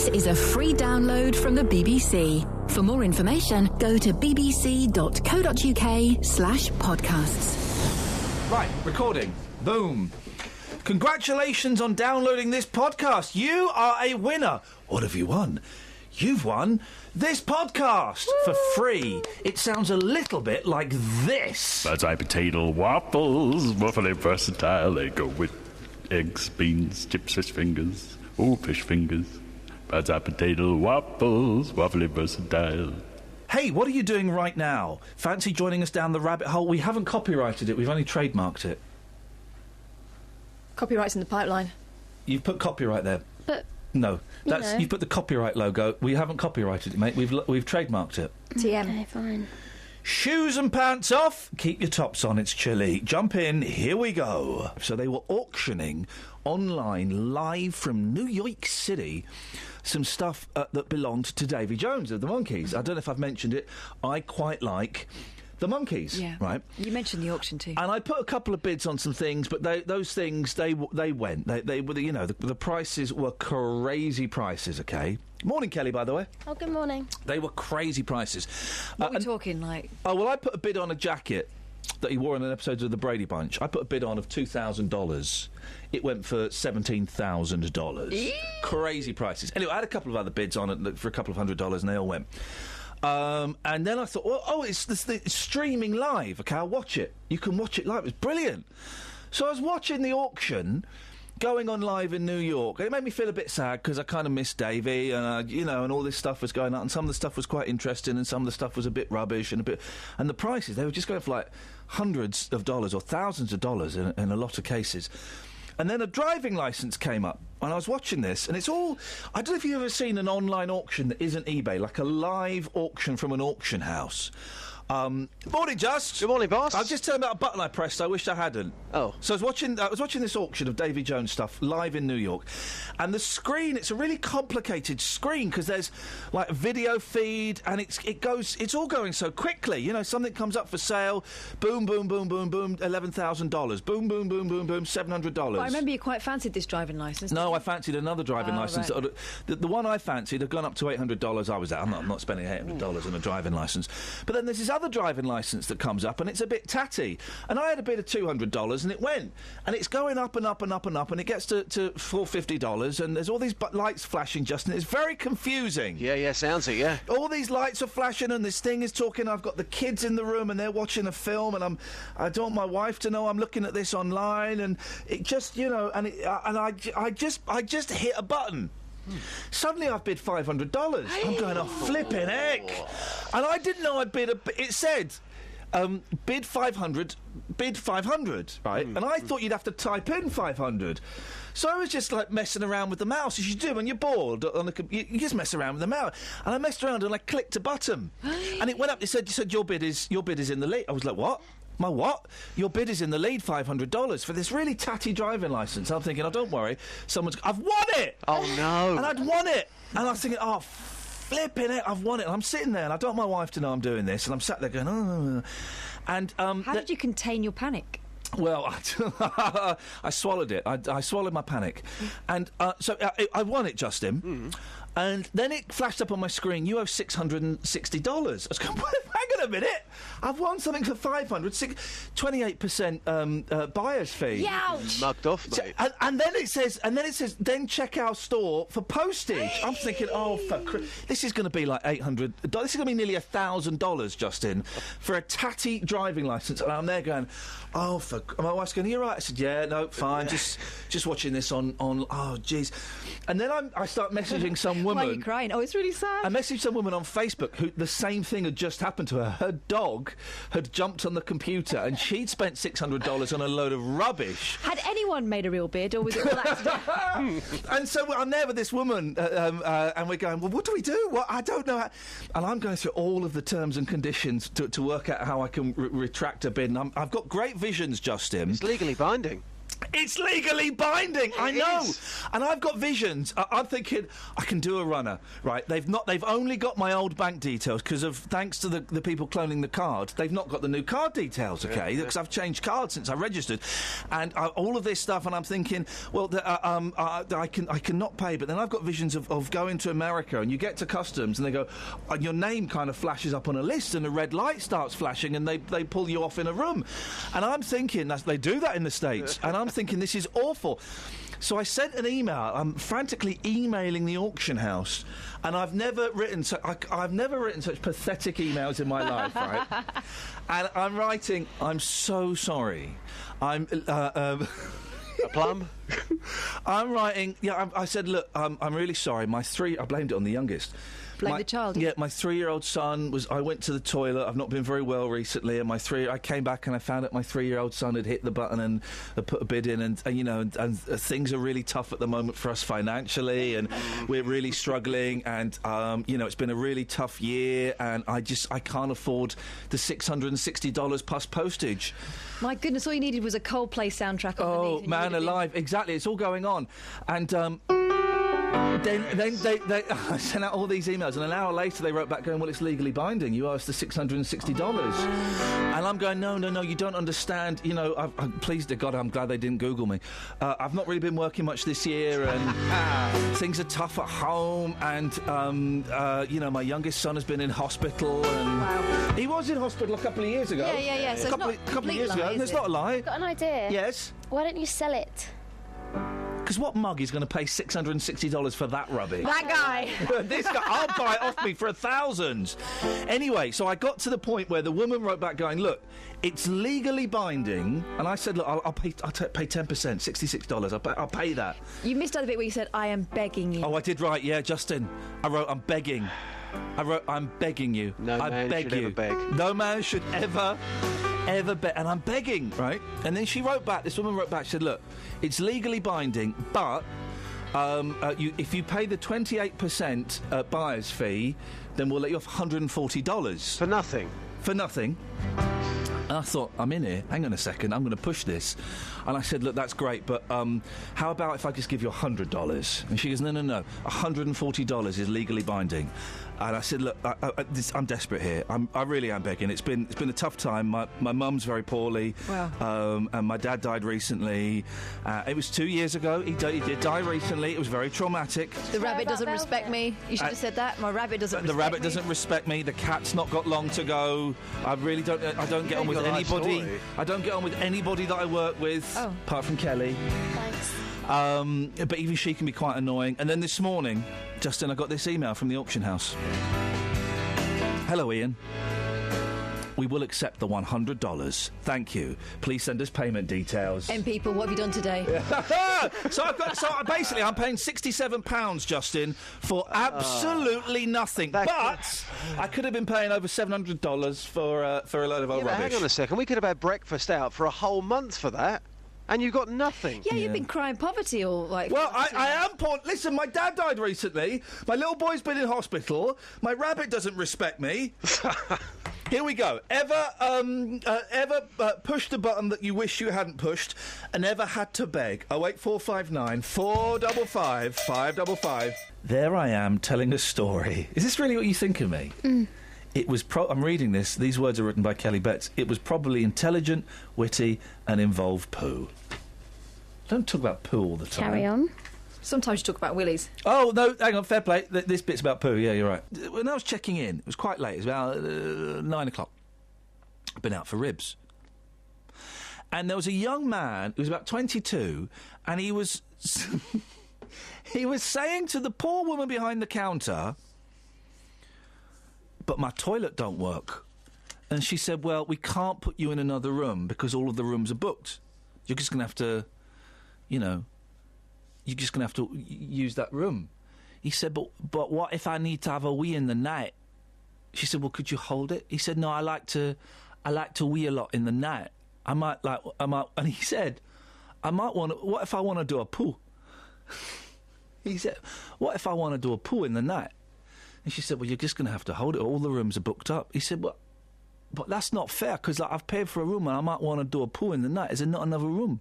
This is a free download from the BBC. For more information, go to bbc.co.uk/podcasts. Right, recording. Boom. Congratulations on downloading this podcast. You are a winner. What have you won? You've won this podcast for free. It sounds a little bit like this. Bird's eye potato waffles, waffly versatile. They go with eggs, beans, chips, fish fingers. Oh, fish fingers. Bird's eye potato waffles, waffly versatile. Hey, what are you doing right now? Fancy joining us down the rabbit hole? We haven't copyrighted it. We've only trademarked it. Copyright's in the pipeline. You've put copyright there. But no, that's you've put the copyright logo. We haven't copyrighted it, mate. We've trademarked it. TM. Okay, fine. Shoes and pants off. Keep your tops on. It's chilly. Jump in. Here we go. So they were auctioning online, live from New York City, some stuff that belonged to Davy Jones of the Monkees. I don't know if I've mentioned it. I quite like the Monkees. Yeah. Right. You mentioned the auction too. And I put a couple of bids on some things, but those things they went. They were, you know, the prices were crazy prices. Okay. Morning, Kelly. By the way. Oh, good morning. They were crazy prices. What are we talking like? Oh well, I put a bid on a jacket that he wore in an episode of the Brady Bunch. I put a bid on of $2,000. It went for $17,000. Crazy prices. Anyway, I had a couple of other bids on it for a couple of $100, and they all went. And then I thought, it's streaming live. Okay, I'll watch it. You can watch it live. It's brilliant. So I was watching the auction going on live in New York. And it made me feel a bit sad because I kind of missed Davey and, and all this stuff was going on. And some of the stuff was quite interesting and some of the stuff was a bit rubbish and and the prices, they were just going for like hundreds of dollars or thousands of dollars in a lot of cases. And then a driving licence came up, and I was watching this, and it's all... I don't know if you've ever seen an online auction that isn't eBay, like a live auction from an auction house. Morning, Just. Good morning, boss. I've just turned about a button I pressed. I wish I hadn't. Oh. So I was watching this auction of Davy Jones stuff live in New York, and the screen. It's a really complicated screen because there's like a video feed, and it's all going so quickly. You know, something comes up for sale, boom, boom, boom, boom, boom, $11,000, boom, boom, boom, boom, boom, $700. Well, I remember you quite fancied this driving licence. No, I fancied another driving licence. Right. The one I fancied had gone up to $800. I was out. I'm not spending $800 on a driving licence. But then there's this other driving licence that comes up, and it's a bit tatty. And I had a bid of $200, and it went. And it's going up and up and up and up, and it gets to $450, and there's all these lights flashing, Justin. It's very confusing. Yeah, sounds it, yeah. All these lights are flashing, and this thing is talking. I've got the kids in the room, and they're watching a film, and I don't want my wife to know I'm looking at this online, and it just, I just hit a button. Suddenly I've bid $500. I'm going, oh, flipping heck. And I didn't know I'd bid it said, bid 500, right? And I thought you'd have to type in 500. So I was just like messing around with the mouse, as you do when you're bored. You just mess around with the mouse. And I messed around and I clicked a button. And it went up, it said your bid is in the lead. I was like, what? My what? Your bid is in the lead, $500 for this really tatty driving licence. I'm thinking, oh, don't worry, I've won it! Oh, no. And I'd won it! And I was thinking, oh, flipping it, I've won it. And I'm sitting there, and I don't want my wife to know I'm doing this, and I'm sat there going, oh. And, how did you contain your panic? Well, I swallowed it. I swallowed my panic. And so I won it, Justin. And then it flashed up on my screen, you owe $660. I was going, hang on a minute. I've won something for $500, 28% buyer's fee. Youch! Mugged off, mate. And then it says, then check our store for postage. I'm thinking, oh, this is going to be like $800. This is going to be nearly $1,000, Justin, for a tatty driving licence. And I'm there going, oh, my wife's going, you're right. I said, yeah, no, fine. Just watching this on. Oh, jeez. And then I start messaging some woman. Why are you crying? Oh, it's really sad. I messaged some woman on Facebook who the same thing had just happened to her. Her dog had jumped on the computer and she'd spent $600 on a load of rubbish. Had anyone made a real bid, or was it all accident? And so I'm there with this woman, and we're going, well, what do we do? Well, I don't know. And I'm going through all of the terms and conditions to work out how I can retract a bid. And I've got great visions, Justin. It's legally binding. It's legally binding. I know, and I've got visions. I'm thinking I can do a runner, right? They've only got my old bank details thanks to the people cloning the card. They've not got the new card details, okay? Because I've changed cards since I registered, and all of this stuff. And I'm thinking, well, I cannot pay. But then I've got visions of going to America, and you get to customs, and they go, your name kind of flashes up on a list, and a red light starts flashing, and they pull you off in a room. And I'm thinking they do that in the States, and I'm thinking this is awful. So I sent an email. I'm frantically emailing the auction house, and I've never written such pathetic emails in my life, right? And I'm writing, I'm so sorry. I'm A plum? I'm writing. Yeah, I said, look, I'm really sorry. I blamed it on the youngest. Blame the child. Yeah, my 3-year-old son I went to the toilet. I've not been very well recently, and I came back and I found out my 3-year-old son had hit the button and put a bid in, and things are really tough at the moment for us financially, and we're really struggling, and it's been a really tough year, and I can't afford the $660 plus postage. My goodness, all you needed was a Coldplay soundtrack. Oh, man alive! Exactly, it's all going on, and. Then they I sent out all these emails, and an hour later they wrote back going, well, it's legally binding. You owe us the $660. And I'm going, no, you don't understand. I'm pleased to God, I'm glad they didn't Google me. I've not really been working much this year, and things are tough at home, and, my youngest son has been in hospital, and he was in hospital a couple of years ago. Yeah. So a couple of years ago, and it's not a lie. Got an idea. Yes? Why don't you sell it? Because what mug is going to pay $660 for that rubbish? That guy. This guy, I'll buy it off me for $1,000. Anyway, so I got to the point where the woman wrote back going, look, it's legally binding. And I said, look, I'll pay 10%, $66. I'll pay that. You missed out the bit where you said, I am begging you. Oh, I did write, yeah, Justin. I wrote, I'm begging. I'm begging you. No man should ever beg. No man should ever beg. And I'm begging, right? And then she wrote back, this woman wrote back, she said, look, it's legally binding, but if you pay the 28% buyer's fee, then we'll let you off $140. For nothing? For nothing. And I thought, I'm in here. Hang on a second. I'm going to push this. And I said, look, that's great, but how about if I just give you $100? And she goes, no. $140 is legally binding. And I said, look, I'm desperate here. I really am begging. It's been a tough time. My mum's very poorly. Wow. And my dad died recently. It was 2 years ago. He did die recently. It was very traumatic. The rabbit doesn't respect me. You should have said that. My rabbit doesn't respect me. The rabbit doesn't respect me. The cat's not got long to go. I don't get on with anybody. I don't get on with anybody that I work with, apart from Kelly. Thanks. But even she can be quite annoying. And then this morning, Justin, I got this email from the auction house. Hello, Iain. We will accept the $100. Thank you. Please send us payment details. And people, what have you done today? So basically I'm paying £67, Justin, for absolutely nothing. But I could have been paying over $700 for a load of old rubbish. Hang on a second. We could have had breakfast out for a whole month for that. And you got nothing. Yeah, you've been crying poverty all like. Well, I am poor. Listen, my dad died recently. My little boy's been in hospital. My rabbit doesn't respect me. Here we go. Ever pushed the button that you wish you hadn't pushed, and ever had to beg? 08459 455 555. There I am telling a story. Is this really what you think of me? It was. I'm reading this. These words are written by Kelly Betts. It was probably intelligent, witty, and involved poo. Don't talk about poo all the time. Carry on. Sometimes you talk about willies. Oh, no, hang on, fair play. This bit's about poo, yeah, you're right. When I was checking in, it was quite late. It was about 9 o'clock. I'd been out for ribs. And there was a young man who was about 22, and he was... he was saying to the poor woman behind the counter, but my toilet don't work. And she said, well, we can't put you in another room because all of the rooms are booked. You're just going to have to, you're just going to have to use that room. He said, but what if I need to have a wee in the night? She said, well, could you hold it? He said, no, I like to wee a lot in the night. And he said, what if I want to do a poo? He said, what if I want to do a poo in the night? And she said, well, you're just going to have to hold it. All the rooms are booked up. He said, but that's not fair because I've paid for a room and I might want to do a poo in the night. Is there not another room?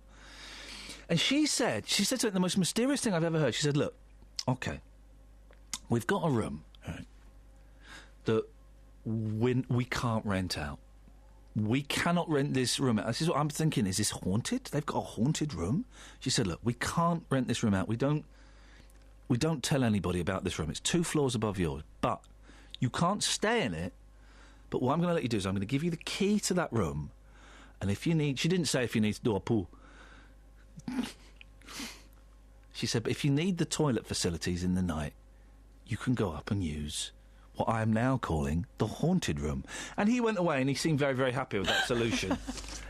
And she said something, the most mysterious thing I've ever heard. She said, look, OK, we've got a room, right, that we can't rent out. We cannot rent this room out. This is what I'm thinking. Is this haunted? They've got a haunted room? She said, look, we can't rent this room out. We don't tell anybody about this room. It's 2 floors above yours. But you can't stay in it. But what I'm going to let you do is I'm going to give you the key to that room. And if you need... She didn't say if you need to do a poo. She said, but if you need the toilet facilities in the night, you can go up and use what I am now calling the haunted room. And he went away and he seemed very, very happy with that solution.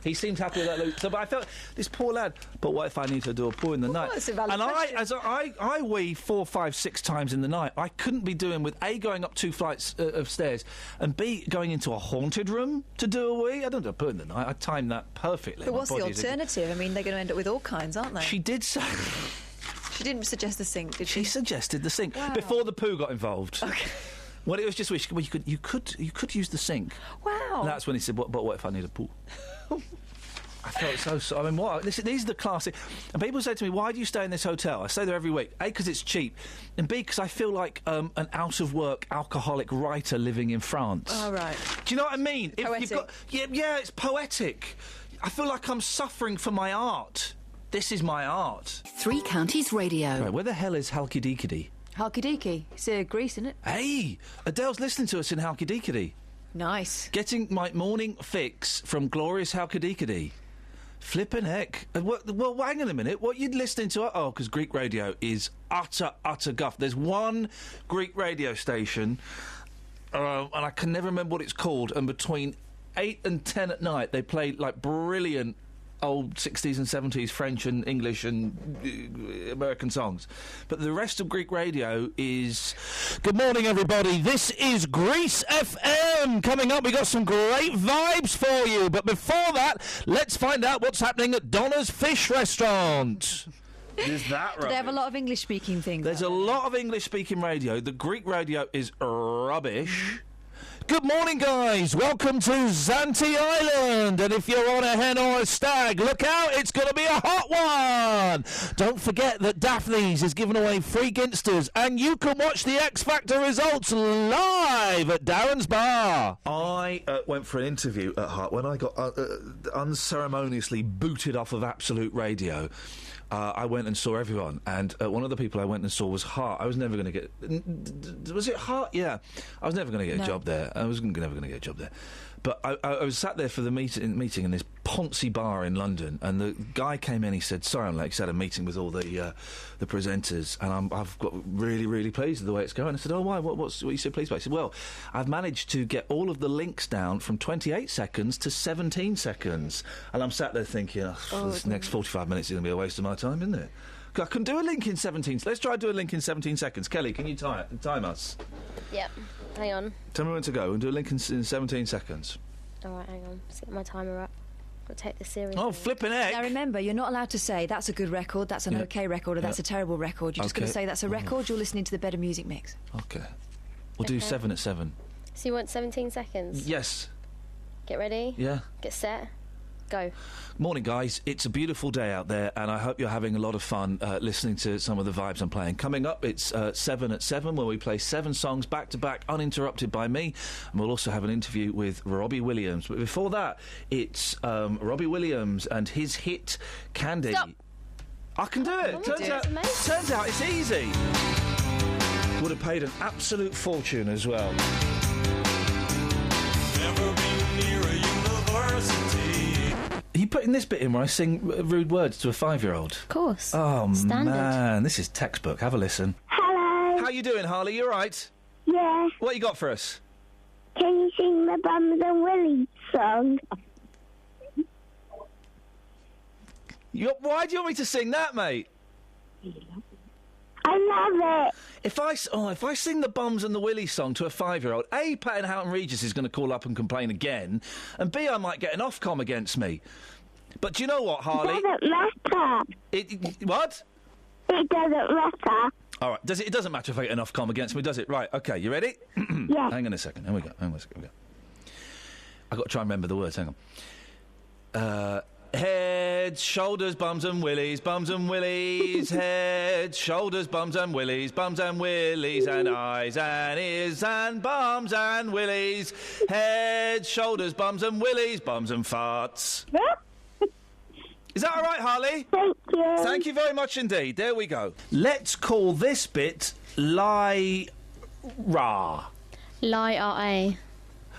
He seemed happy with that solution. So, but I felt, this poor lad, but what if I need to do a poo in the night? That's a valid and question. I wee 4, 5, 6 times in the night. I couldn't be doing with A, going up 2 flights of stairs, and B, going into a haunted room to do a wee. I don't do a poo in the night. I timed that perfectly. But what's the alternative? I mean, they're going to end up with all kinds, aren't they? She did say... She didn't suggest the sink, did she? She suggested the sink. Wow. Before the poo got involved. Okay. Well, it was just wish. Well, you could use the sink. Wow. And that's when he said, "But what if I need a pool?" I felt so. I mean, what? These are the classic. And people say to me, "Why do you stay in this hotel?" I stay there every week. A, because it's cheap, and B, because I feel like an out-of-work alcoholic writer living in France. Oh, right. Do you know what I mean? Poetic. Yeah, it's poetic. I feel like I'm suffering for my art. This is my art. 3 Counties Radio. Right, where the hell is Halkidikidi? Halkidiki. It's Greece, isn't it? Hey, Adele's listening to us in Halkidikidi. Nice. Getting my morning fix from glorious Halkidikidi. Flippin' heck. Well, hang on a minute. What you listening to? Oh, because Greek radio is utter guff. There's one Greek radio station, and I can never remember what it's called, and between 8 and 10 at night, they play, like, brilliant old 60s and 70s French and English and American songs. But the rest of Greek radio is... Good morning, everybody. This is Greece FM. Coming up, we got some great vibes for you. But before that, let's find out what's happening at Donna's Fish Restaurant. Is that right? Do they have a lot of English-speaking things? There's a lot of English-speaking radio. The Greek radio is rubbish. Good morning, guys. Welcome to Zante Island. And if you're on a hen or a stag, look out, it's going to be a hot one. Don't forget that Daphne's is giving away free Ginsters, and you can watch the X Factor results live at Darren's Bar. I went for an interview at Hart when I got unceremoniously booted off of Absolute Radio. I went and saw everyone, and one of the people I went and saw was Hart. I was never going to get... Was it Hart? Yeah. I was never going to get a job there. I was never going to get a job there. But I was sat there for the meeting in this Poncy bar in London, and the guy came in, he said, sorry, I'm late, he's had a meeting with all the presenters, and I've got really, really pleased with the way it's going. I said, oh, why? What you so pleased about? He said, well, I've managed to get all of the links down from 28 seconds to 17 seconds. And I'm sat there thinking, this next 45 minutes is going to be a waste of my time, isn't it? I can do a link in 17... Let's try to do a link in 17 seconds. Kelly, can you time us? Yep. Hang on. Tell me when to go and do a link in 17 seconds. All right, hang on. Let's get my timer up. I'll take this seriously. Oh, flipping heck. Now remember, you're not allowed to say that's a good record, that's an okay record, or that's a terrible record. You're just going to say that's a record, you're listening to the better music mix. Okay. We'll do 7 at 7. So you want 17 seconds? Yes. Get ready? Yeah. Get set? Go. Morning, guys. It's a beautiful day out there, and I hope you're having a lot of fun listening to some of the vibes I'm playing. Coming up, it's 7 at 7, where we play 7 songs back-to-back, uninterrupted by me, and we'll also have an interview with Robbie Williams. But before that, it's Robbie Williams and his hit, Candy. Stop. I can do it. Turns out it's easy. Would have paid an absolute fortune as well. Never been near a university. Are you putting this bit in where I sing rude words to a 5-year-old? Of course. Oh, Standard. man, this is textbook. Have a listen. Hello. How you doing, Harley? You all right? Yeah. What you got for us? Can you sing the Bums and Willie song? Why do you want me to sing that, mate? I love it. If I sing the Bums and the Willie song to a 5-year-old, A, Pat Houghton Regis is going to call up and complain again, and B, I might get an Ofcom against me. But do you know what, Harley? It doesn't matter. What? It doesn't matter. All right, it doesn't matter if I get an Ofcom against me, does it? Right, OK, you ready? Yeah. Hang on a second. Here we go. I've got to try and remember the words. Hang on. Heads, shoulders, bums and willies, heads, shoulders, bums and willies, and eyes and ears and bums and willies, heads, shoulders, bums and willies, bums and farts. Is that all right, Harley? Thank you. Thank you very much indeed. There we go. Let's call this bit Lie-Ra. Lie-R-A.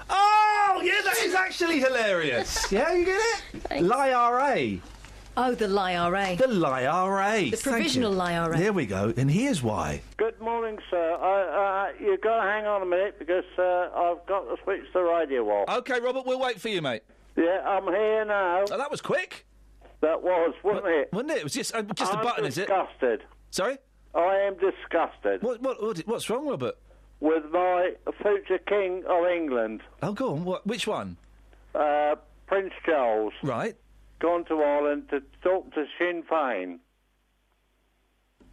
Oh, yeah, that is actually hilarious. Yeah, you get it? Thanks. Lie-Ra. Oh, the Lie-Ra. The Lie-Ra. The provisional Lie-Ra. There we go, and here's why. Good morning, sir. You've got to hang on a minute because I've got to switch the radio off. OK, Robert, we'll wait for you, mate. Yeah, I'm here now. Oh, that was quick. That was, wasn't it? Wasn't it? It was just a button, is it? I'm disgusted. Sorry? I am disgusted. What's wrong, Robert? With my future King of England. Oh, go on. Which one? Prince Charles. Right. Gone to Ireland to talk to Sinn Féin.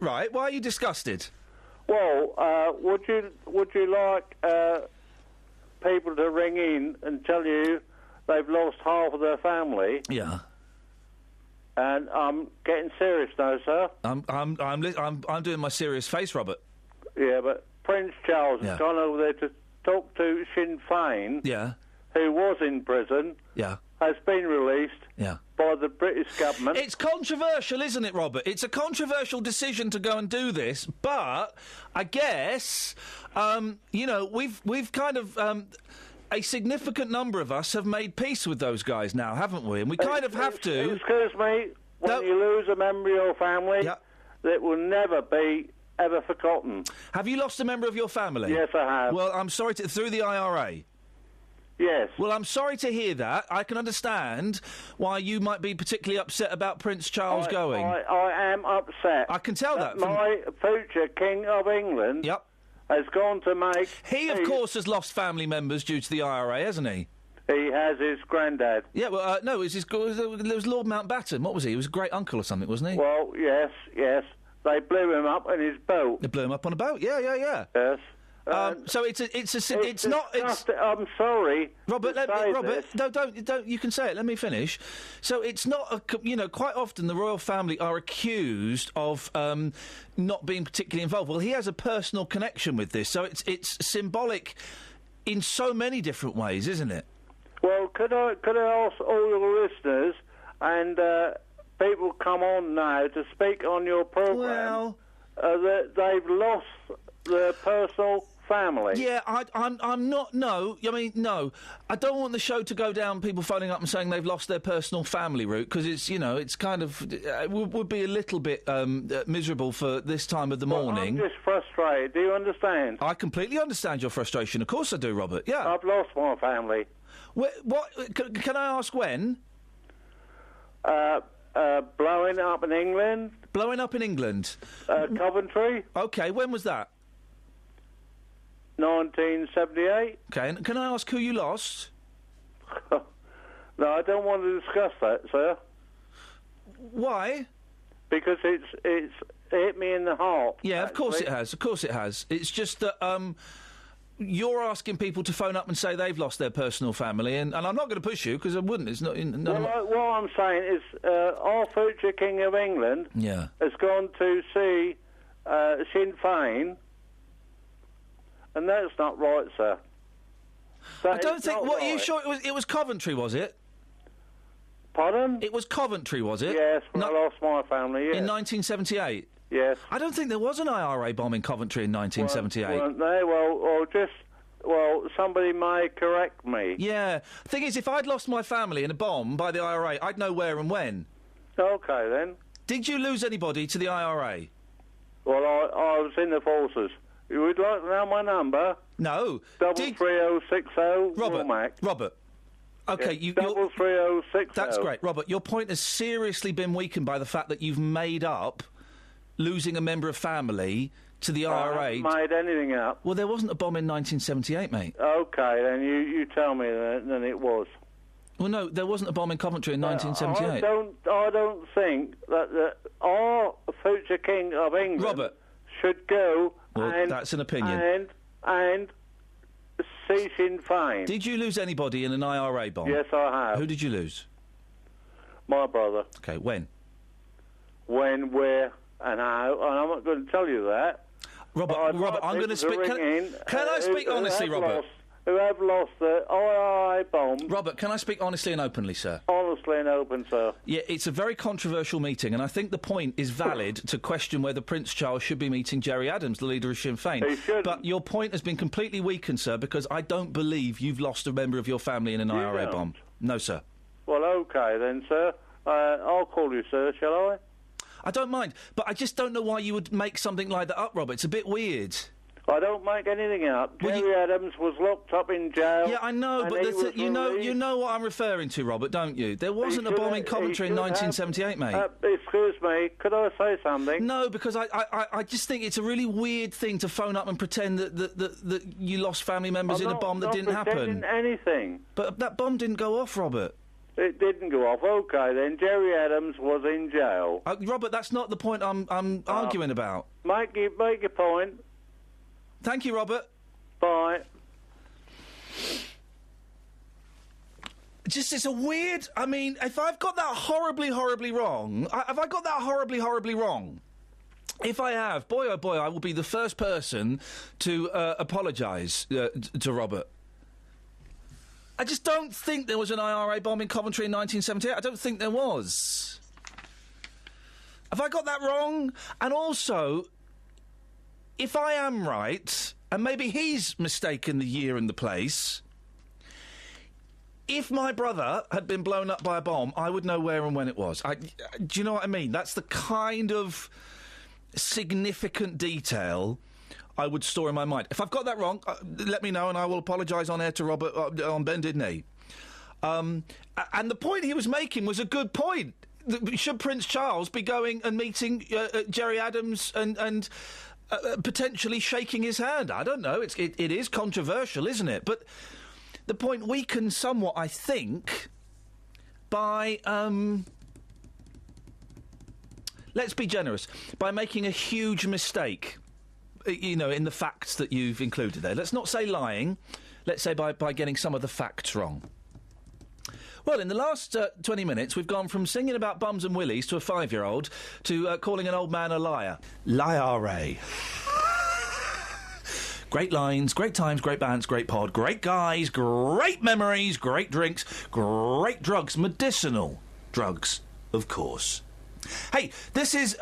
Right. Why are you disgusted? Well, would you like people to ring in and tell you they've lost half of their family? Yeah. And I'm getting serious now, sir. I'm doing my serious face, Robert. Yeah, but Prince Charles has gone over there to talk to Sinn Féin. Yeah. Who was in prison. Yeah. Has been released. Yeah. By the British government. It's controversial, isn't it, Robert? It's a controversial decision to go and do this, but I guess, we've kind of. A significant number of us have made peace with those guys now, haven't we? And we kind of have to. Excuse me, when you lose a member of your family, that will never be ever forgotten. Have you lost a member of your family? Yes, I have. Well, I'm sorry through the IRA. Yes. Well, I'm sorry to hear that. I can understand why you might be particularly upset about Prince Charles going. I am upset. I can tell that. My future King of England. Yep. Has gone to make... He, of course, has lost family members due to the IRA, hasn't he? He has his granddad. Yeah, well, no, it was Lord Mountbatten. What was he? He was a great uncle or something, wasn't he? Well, yes. They blew him up in his boat. They blew him up on a boat? Yeah. Yes. So it's not. I'm sorry, Robert. No, don't. You can say it. Let me finish. So it's not quite often the royal family are accused of not being particularly involved. Well, he has a personal connection with this, so it's symbolic in so many different ways, isn't it? Well, could I ask all your listeners and people come on now to speak on your programme that they've lost their personal family? Yeah, I'm not. No, I mean no. I don't want the show to go down people phoning up and saying they've lost their personal family route because it's kind of would be a little bit miserable for this time of the morning. I'm just frustrated. Do you understand? I completely understand your frustration. Of course I do, Robert. Yeah, I've lost my family. What? Can I ask when? Blowing up in England. Blowing up in England. Coventry. Okay, when was that? 1978. Okay, and can I ask who you lost? No, I don't want to discuss that, sir. Why? Because it's hit me in the heart. Yeah, actually. of course it has. Of course it has. It's just that you're asking people to phone up and say they've lost their personal family, and I'm not going to push you because I wouldn't. It's not. What I'm saying is, our future King of England has gone to see Sinn Féin. And that's not right, sir. I don't think. What, are you sure it was Coventry? Was it? Pardon? It was Coventry, was it? Yes. When I lost my family. Yes. In 1978. Yes. I don't think there was an IRA bomb in Coventry in 1978. Weren't they? Well, somebody may correct me. Yeah. Thing is, if I'd lost my family in a bomb by the IRA, I'd know where and when. Okay then. Did you lose anybody to the IRA? Well, I was in the forces. You would like to know my number? No. 33060. Robert. Okay, yeah, 33060. That's great, Robert. Your point has seriously been weakened by the fact that you've made up losing a member of family to the IRA. I haven't made anything up. Well, there wasn't a bomb in 1978, mate. Okay, then you tell me then it was. Well, no, there wasn't a bomb in Coventry in 1978. I don't think that our future King of England, Robert, should go. Well, that's an opinion. And see Sinn Féin. Did you lose anybody in an IRA bomb? Yes, I have. Who did you lose? My brother. Okay, when? When, where, and how, and I'm not going to tell you that. Robert, I'm going to speak... Can I speak honestly, Robert? Who have lost the IRA bomb. Robert, can I speak honestly and openly, sir? Honestly and open, sir. Yeah, it's a very controversial meeting, and I think the point is valid to question whether Prince Charles should be meeting Gerry Adams, the leader of Sinn Féin. He shouldn't. But your point has been completely weakened, sir, because I don't believe you've lost a member of your family in an IRA bomb. No, sir. Well, OK then, sir. I'll call you, sir, shall I? I don't mind, but I just don't know why you would make something like that up, Robert. It's a bit weird. I don't make anything up. Gerry Adams was locked up in jail. Yeah, I know, but you know what I'm referring to, Robert, don't you? There wasn't a bomb in Coventry in 1978, mate. Excuse me, could I say something? No, because I just think it's a really weird thing to phone up and pretend that you lost family members in a bomb that didn't happen. Anything. But that bomb didn't go off, Robert. It didn't go off. OK, then Gerry Adams was in jail. Robert, that's not the point I'm arguing about. Make your point. Thank you, Robert. Bye. It's a weird... I mean, if I've got that horribly, horribly wrong... Have I got that horribly, horribly wrong? If I have, boy, oh boy, I will be the first person to apologise to Robert. I just don't think there was an IRA bomb in Coventry in 1978. I don't think there was. Have I got that wrong? And also... if I am right, and maybe he's mistaken the year and the place, if my brother had been blown up by a bomb, I would know where and when it was. Do you know what I mean? That's the kind of significant detail I would store in my mind. If I've got that wrong, let me know and I will apologise on air to Robert on Bended Knee. And the point he was making was a good point. Should Prince Charles be going and meeting Gerry Adams and potentially shaking his hand? I don't know. It is controversial, isn't it? But the point weakens somewhat, I think, by... let's be generous. By making a huge mistake, in the facts that you've included there. Let's not say lying. Let's say by getting some of the facts wrong. Well, in the last 20 minutes, we've gone from singing about bums and willies to a 5-year-old to calling an old man a liar. Liar-ray. Great lines, great times, great bands, great pod, great guys, great memories, great drinks, great drugs, medicinal drugs, of course. Hey, this is...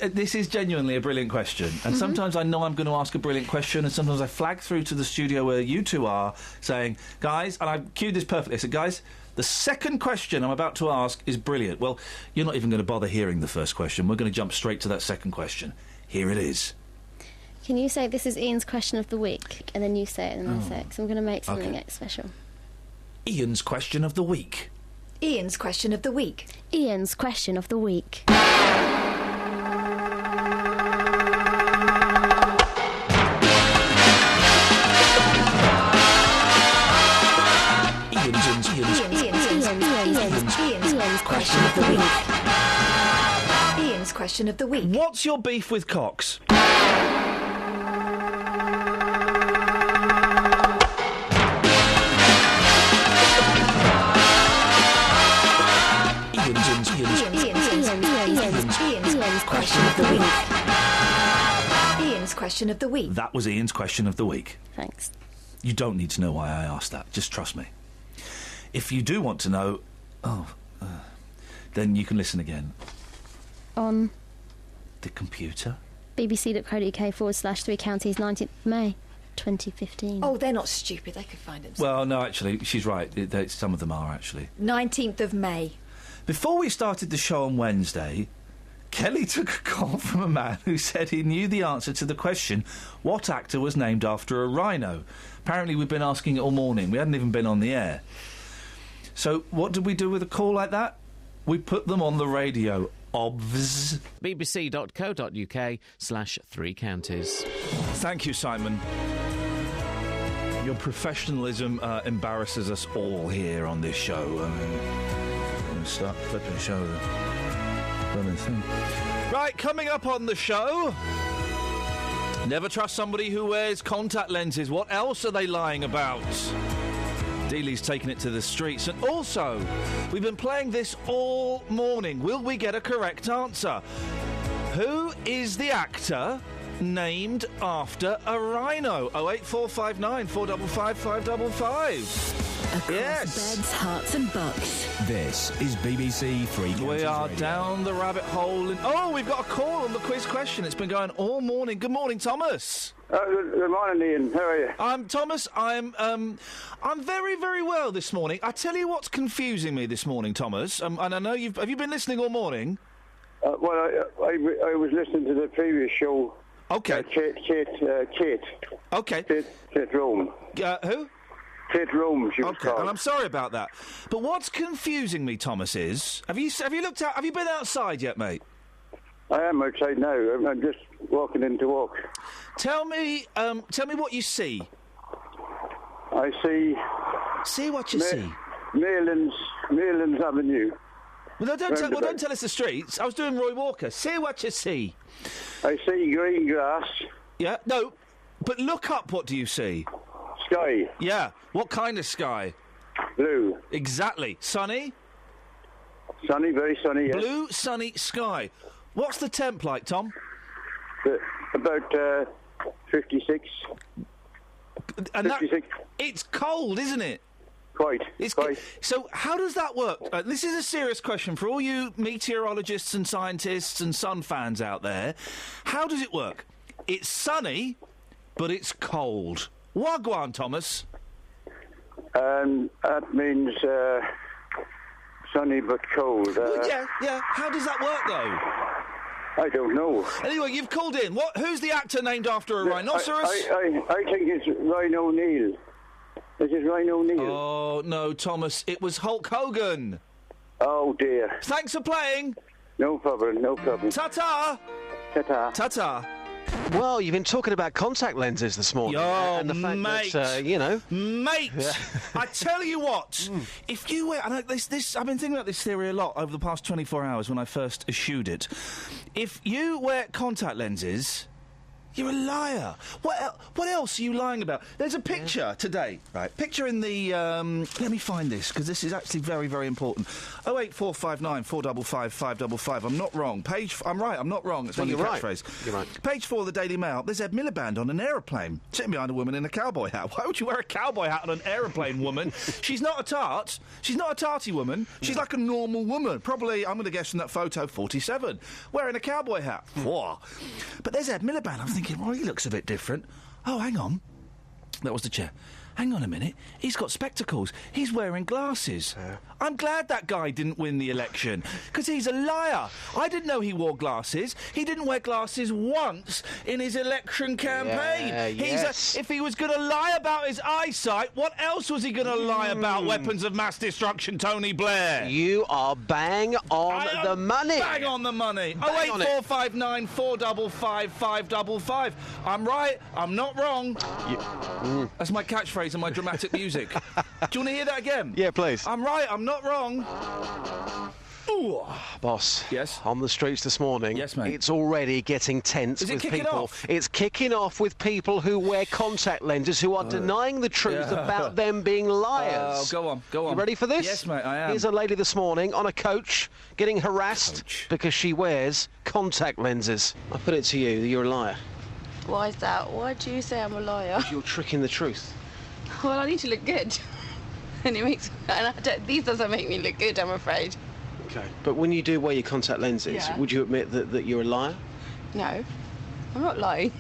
this is genuinely a brilliant question, and sometimes I know I'm going to ask a brilliant question, and sometimes I flag through to the studio where you two are saying, guys, and I've cued this perfectly, I said, guys, the second question I'm about to ask is brilliant. Well, you're not even going to bother hearing the first question. We're going to jump straight to that second question. Here it is. Can you say this is Ian's question of the week, and then you say it, and then I say it, because I'm going to make something special. Ian's question of the week. Ian's question of the week. Ian's question of the week. Ian's question of the week. Ian's question of the week. What's your beef with Cox? Ian's question of the week. Ian's question of the week. That was Ian's question of the week. Thanks. You don't need to know why I asked that. Just trust me. If you do want to know, then you can listen again. On? The computer. bbc.co.uk/3 counties, 19th May 2015. Oh, they're not stupid. They could find them. Well, no, actually, she's right. Some of them are, actually. 19th of May. Before we started the show on Wednesday, Kelly took a call from a man who said he knew the answer to the question, what actor was named after a rhino? Apparently we've been asking it all morning. We hadn't even been on the air. So what did we do with a call like that? We put them on the radio. Obvs. bbc.co.uk/3 counties. Thank you, Simon. Your professionalism embarrasses us all here on this show. Start flipping the show. Right, coming up on the show. Never trust somebody who wears contact lenses. What else are they lying about? Dealey's taking it to the streets. And also, we've been playing this all morning. Will we get a correct answer? Who is the actor named after a rhino? 08459 455 555. Across beds, hearts and bucks. This is BBC Three Counties We are Radio. down the rabbit hole. Oh, we've got a call on the quiz question. It's been going all morning. Good morning, Thomas. Good morning, Ian. How are you? I'm Thomas. I'm very, very well this morning. I tell you what's confusing me this morning, Thomas. And I know have you been listening all morning? Well, I was listening to the previous show. Okay. Kate. Okay. Kate Rome. Who? Kate Rome, she was called. And I'm sorry about that. But what's confusing me, Thomas, is have you looked out? Have you been outside yet, mate? I am outside now. I'm just walking in to walk. Tell me what you see. I see. See what you see. Maylands Avenue. Well, don't tell us the streets. I was doing Roy Walker. See what you see. I see green grass. Yeah. No. But look up. What do you see? Sky. Yeah. What kind of sky? Blue. Exactly. Sunny? Sunny, very sunny, yes. Blue, sunny sky. What's the temp like, Tom? About 56. And 56. It's cold, isn't it? Quite. So how does that work? This is a serious question for all you meteorologists and scientists and sun fans out there. How does it work? It's sunny, but it's cold. Wagwan, Thomas. That means sunny but cold. Well, yeah. How does that work, though? I don't know. Anyway, you've called in. Who's the actor named after a rhinoceros? I think it's Ryan O'Neill. Is it Ryan O'Neill? Oh, no, Thomas. It was Hulk Hogan. Oh, dear. Thanks for playing. No problem. Ta-ta. Ta-ta. Ta-ta. Well, you've been talking about contact lenses this morning. Oh, and the fact mate. that, Mate, I tell you what, if you wear... I've been thinking about this theory a lot over the past 24 hours when I first eschewed it. If you wear contact lenses... You're a liar. What else are you lying about? There's a picture today, right? Picture in the... let me find this, because this is actually very, very important. 08459 455 555. I'm not wrong. I'm right, I'm not wrong. It's my new catchphrase. You're right. Page 4 of the Daily Mail. There's Ed Miliband on an aeroplane, sitting behind a woman in a cowboy hat. Why would you wear a cowboy hat on an aeroplane, woman? She's not a tart. She's not a tarty woman. She's like a normal woman. Probably, I'm going to guess from that photo, 47. Wearing a cowboy hat. Whoa. But there's Ed Miliband. I'm thinking, well, he looks a bit different. Oh, hang on. That was the chair. Hang on a minute. He's got spectacles. He's wearing glasses. I'm glad that guy didn't win the election, because he's a liar. I didn't know he wore glasses. He didn't wear glasses once in his election campaign. If he was going to lie about his eyesight, what else was he going to lie about? Weapons of mass destruction, Tony Blair. You are bang on the money. Bang on the money. 08459 455 555. I'm right. I'm not wrong. That's my catchphrase and my dramatic music. Do you want to hear that again? Yeah, please. I'm right. I'm not wrong. Ooh. Boss. Yes? On the streets this morning. Yes, mate. It's already getting tense Is it with kicking people. off? It's kicking off with people who wear contact lenses who are denying the truth about them being liars. Go on. You ready for this? Yes, mate, I am. Here's a lady this morning on a coach getting harassed because she wears contact lenses. I put it to you that you're a liar. Why is that? Why do you say I'm a liar? You're tricking the truth. Well, I need to look good. These doesn't make me look good, I'm afraid. Okay. But when you do wear your contact lenses, would you admit that you're a liar? No, I'm not lying.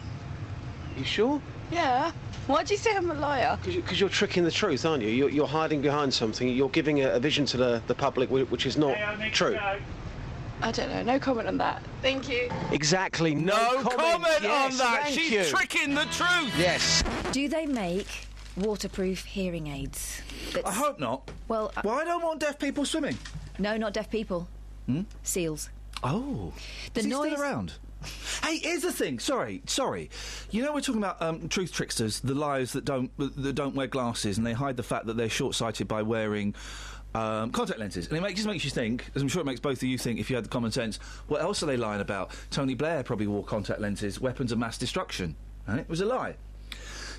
You sure? Yeah. Why do you say I'm a liar? Because you're tricking the truth, aren't you? You're hiding behind something. You're giving a vision to the public which is not true. I don't know. No comment on that. Thank you. Exactly. No comment yes, on that. Thank She's you. tricking the truth. Yes. Do they make waterproof hearing aids? I hope not. Well, I don't want deaf people swimming. No, not deaf people. Seals. Oh. The Is he noise. still around? Hey, here's the thing. Sorry. You know, we're talking about truth tricksters, the liars that don't wear glasses, and they hide the fact that they're short-sighted by wearing contact lenses. And it just makes you think, as I'm sure it makes both of you think, if you had the common sense, what else are they lying about? Tony Blair probably wore contact lenses, weapons of mass destruction. Right? It was a lie.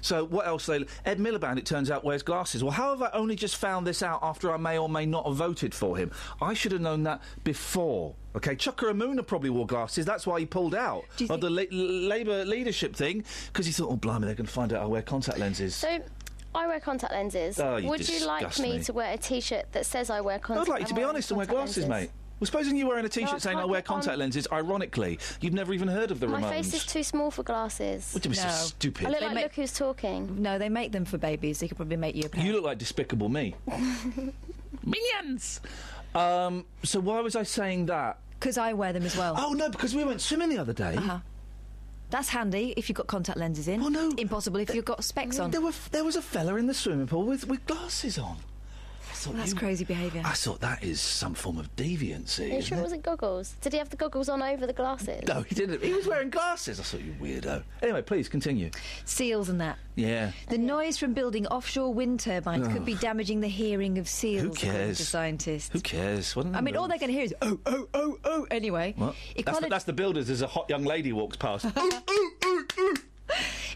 So what else? Ed Miliband, it turns out, wears glasses. Well, how have I only just found this out after I may or may not have voted for him? I should have known that before. OK, Chuka Umunna probably wore glasses. That's why he pulled out of the Labour leadership thing, because he thought, oh, blimey, they're going to find out I wear contact lenses. So, I wear contact lenses. Oh, Would you like me to wear a T-shirt that says I wear contact lenses? I'd like you to be honest and wear glasses, mate. Well, supposing you're wearing a T-shirt saying I wear contact lenses, ironically, you've never even heard of the Ramones. My face is too small for glasses. What do you mean, so stupid? I look like Look Who's Talking. No, they make them for babies. They could probably make you a pair. You look like Despicable Me. Minions! So why was I saying that? Because I wear them as well. Oh, no, because we went swimming the other day. Uh-huh. That's handy if you've got contact lenses in. Well, no. Impossible if you've got specs on. There was a fella in the swimming pool with glasses on. That's crazy behaviour. I thought that is some form of deviancy. Are you sure it wasn't goggles? Did he have the goggles on over the glasses? No, he didn't. He was wearing glasses. I thought, you weirdo. Anyway, please, continue. Seals and that. Yeah. The noise from building offshore wind turbines could be damaging the hearing of seals. Who cares? To scientists. Who cares? What I mean, all they're going to hear is, oh, oh, oh, oh, anyway. What? That's the builders as a hot young lady walks past. Oh, oh, oh, oh.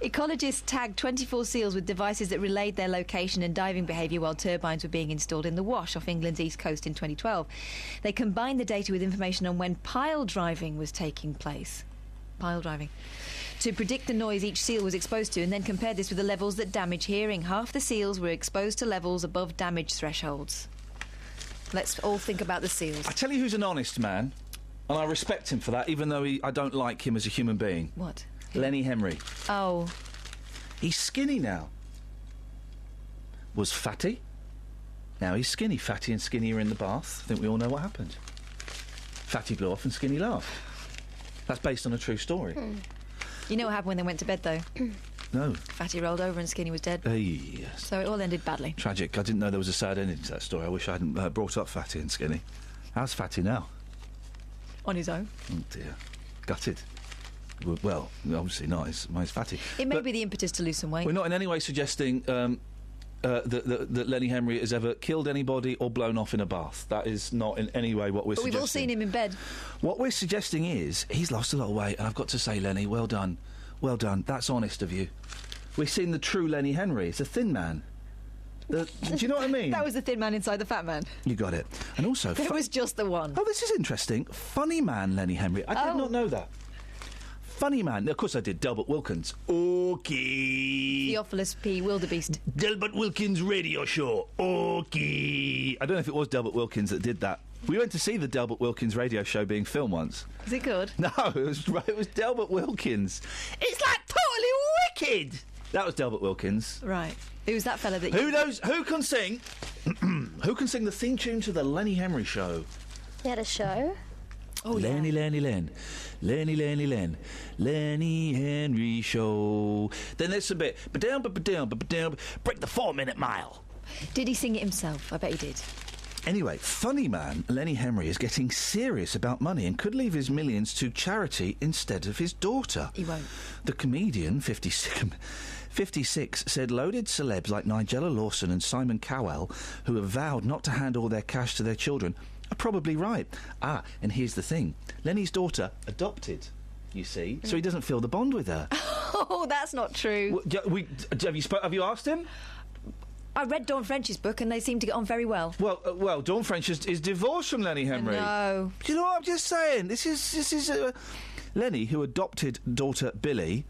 Ecologists tagged 24 seals with devices that relayed their location and diving behaviour while turbines were being installed in the Wash off England's east coast in 2012. They combined the data with information on when pile driving was taking place. Pile driving. To predict the noise each seal was exposed to and then compared this with the levels that damage hearing. Half the seals were exposed to levels above damage thresholds. Let's all think about the seals. I tell you who's an honest man, and I respect him for that, even though I don't like him as a human being. What? Lenny Henry. Oh. He's skinny now. Was fatty. Now he's skinny. Fatty and skinny are in the bath. I think we all know what happened. Fatty blew off and skinny laughed. That's based on a true story. You know what happened when they went to bed, though? No. Fatty rolled over and Skinny was dead. Yes. So it all ended badly. Tragic. I didn't know there was a sad ending to that story. I wish I hadn't brought up Fatty and Skinny. How's Fatty now? On his own. Oh, dear. Gutted. Well, obviously not. He's fatty. It may be the impetus to lose some weight. We're not in any way suggesting that Lenny Henry has ever killed anybody or blown off in a bath. That is not in any way what we're suggesting. But we've all seen him in bed. What we're suggesting is he's lost a lot of weight, and I've got to say, Lenny, well done. Well done. That's honest of you. We've seen the true Lenny Henry. It's a thin man. Do you know what I mean? That was the thin man inside the fat man. You got it. And also... There was just the one. Oh, this is interesting. Funny man, Lenny Henry. I did not know that. Funny man. Of course I did. Delbert Wilkins. Okay. Theophilus P. Wildebeest. Delbert Wilkins radio show. Okay. I don't know if it was Delbert Wilkins that did that. We went to see the Delbert Wilkins radio show being filmed once. Is it good? No, it was Delbert Wilkins. It's like totally wicked. That was Delbert Wilkins. Right. Who's that fella that Who knows? Who can sing? Who can sing the theme tune to the Lenny Henry show? He had a show. Oh, Lenny, yeah. Lenny, Len. Lenny, Lenny, Len. Lenny Henry show. Then there's a bit. Ba-down, ba-ba-down, ba-ba-down. Break the 4-minute mile. Did he sing it himself? I bet he did. Anyway, funny man Lenny Henry is getting serious about money and could leave his millions to charity instead of his daughter. He won't. The comedian, 56, said loaded celebs like Nigella Lawson and Simon Cowell, who have vowed not to hand all their cash to their children, are probably right. And here's the thing. Lenny's daughter adopted, you see, so he doesn't feel the bond with her. Oh, that's not true. Have you asked him? I read Dawn French's book and they seem to get on very well. Well, Dawn French is divorced from Lenny Henry. No. Do you know what I'm just saying? This is Lenny, who adopted daughter Billy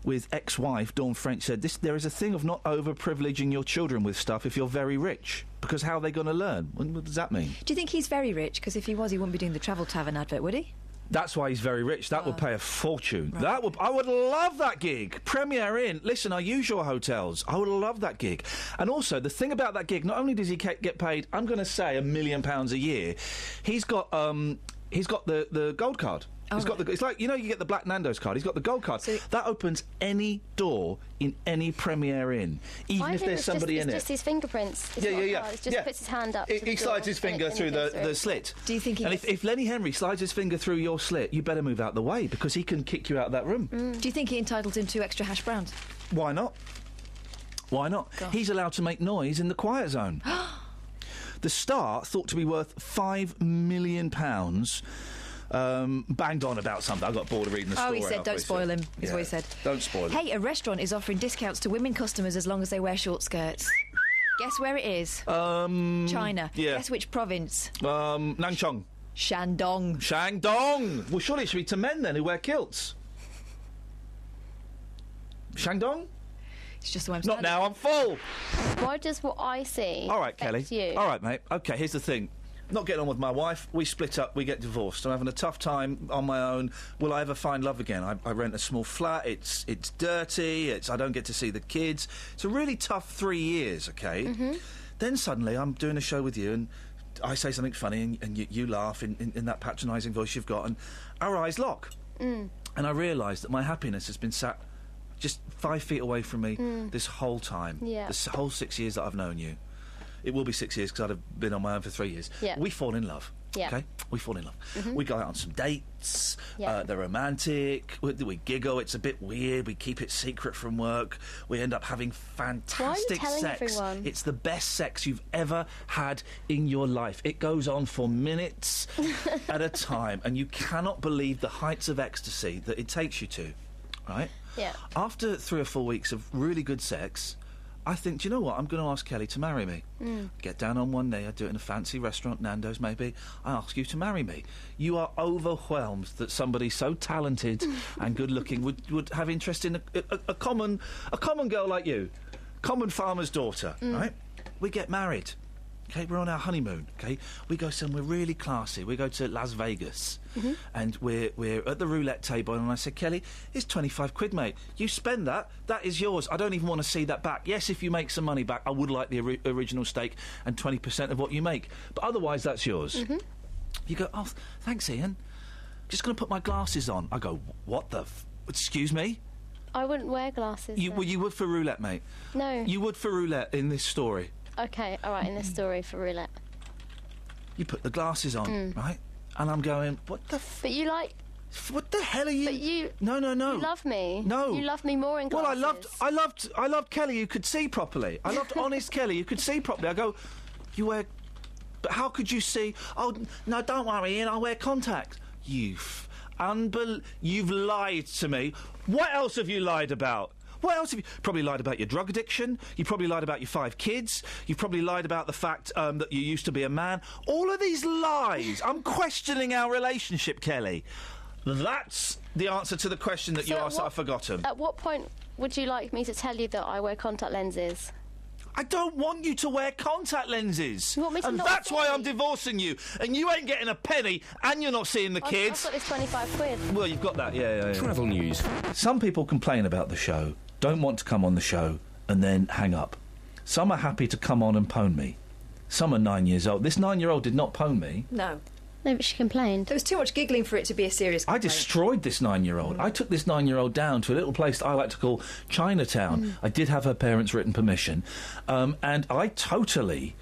with ex-wife Dawn French, said there is a thing of not over-privileging your children with stuff if you're very rich, because how are they going to learn? What does that mean? Do you think he's very rich? Because if he was, he wouldn't be doing the Travel Tavern advert, would he? That's why he's very rich. That would pay a fortune. Right. I would love that gig. Premier Inn. Listen, I use your hotels. I would love that gig. And also, the thing about that gig, not only does he get paid, I'm going to say £1 million a year, he's got the gold card. Oh, He's got the. It's like, you know, you get the Black Nando's card. He's got the gold card. So that opens any door in any Premier Inn, even if there's somebody in it. It's just his fingerprints. Yeah. It just puts his hand up. He slides his finger through the slit. Do you think he? And if Lenny Henry slides his finger through your slit, you better move out the way because he can kick you out of that room. Do you think he entitles him to extra hash browns? Why not? Why not? Gosh. He's allowed to make noise in the quiet zone. The star, thought to be worth £5 million, banged on about something. I got bored of reading the story. Oh, he said, don't spoil him, is what he said. Don't spoil him. Hey, a restaurant is offering discounts to women customers as long as they wear short skirts. Guess where it is? China. Yeah. Guess which province? Nanchong. Shandong. Shandong! Well, surely it should be to men then who wear kilts. Shandong? It's just the way I'm Not now, I'm full! Why does what I see All right, Kelly. affect you? All right, mate. OK, here's the thing. Not getting on with my wife. We split up. We get divorced. I'm having a tough time on my own. Will I ever find love again? I rent a small flat. It's dirty. I don't get to see the kids. It's a really tough 3 years, OK? Mm-hmm. Then suddenly I'm doing a show with you and I say something funny and you laugh in that patronising voice you've got and our eyes lock. And I realise that my happiness has been sat just 5 feet away from me this whole time. Yeah. This whole 6 years that I've known you. It will be 6 years because I'd have been on my own for 3 years. Yeah. We fall in love. Yeah. Okay? We fall in love. Mm-hmm. We go out on some dates. Yeah. They're romantic. We giggle. It's a bit weird. We keep it secret from work. We end up having fantastic telling sex. everyone? It's the best sex you've ever had in your life. It goes on for minutes at a time, and you cannot believe the heights of ecstasy that it takes you to. Right? Yeah. After 3 or 4 weeks of really good sex, I think, do you know what? I'm going to ask Kelly to marry me. Get down on one knee. I do it in a fancy restaurant, Nando's maybe. I ask you to marry me. You are overwhelmed that somebody so talented and good-looking would have interest in a common girl like you, common farmer's daughter, right? We get married. Okay, we're on our honeymoon. Okay, we go somewhere really classy. We go to Las Vegas, and we're at the roulette table. And I said, Kelly, it's 25 quid, mate. You spend that. That is yours. I don't even want to see that back. Yes, if you make some money back, I would like the original stake and 20% of what you make. But otherwise, that's yours. You go, oh, thanks, Ian. Just going to put my glasses on. I go, what the? Excuse me. I wouldn't wear glasses. You would for roulette, mate. No. You would for roulette in this story. Okay, all right, in this story for roulette. You put the glasses on, right? And I'm going, what the But you like... What the hell are you... But you... No. You love me. No. You love me more in glasses. Well, I loved Kelly who could see properly. I loved honest Kelly who could see properly. I go, you wear... But how could you see... Oh, no, don't worry, Ian, I'll wear contacts. You've lied to me. What else have you lied about? What else have you... Probably lied about your drug addiction. You probably lied about your 5 kids. You probably lied about the fact that you used to be a man. All of these lies. I'm questioning our relationship, Kelly. That's the answer to the question that you asked that I've forgotten. At what point would you like me to tell you that I wear contact lenses? I don't want you to wear contact lenses. You want me to and not that's see? why I'm divorcing you. And you ain't getting a penny, and you're not seeing the kids. I've got this 25 quid. Well, you've got that, yeah. Travel news. Some people complain about the show, don't want to come on the show, and then hang up. Some are happy to come on and pwn me. Some are 9 years old. This 9-year-old did not pwn me. No. No, but she complained. There was too much giggling for it to be a serious complaint. I destroyed this 9-year-old. I took this 9-year-old down to a little place that I like to call Chinatown. I did have her parents' written permission. And I totally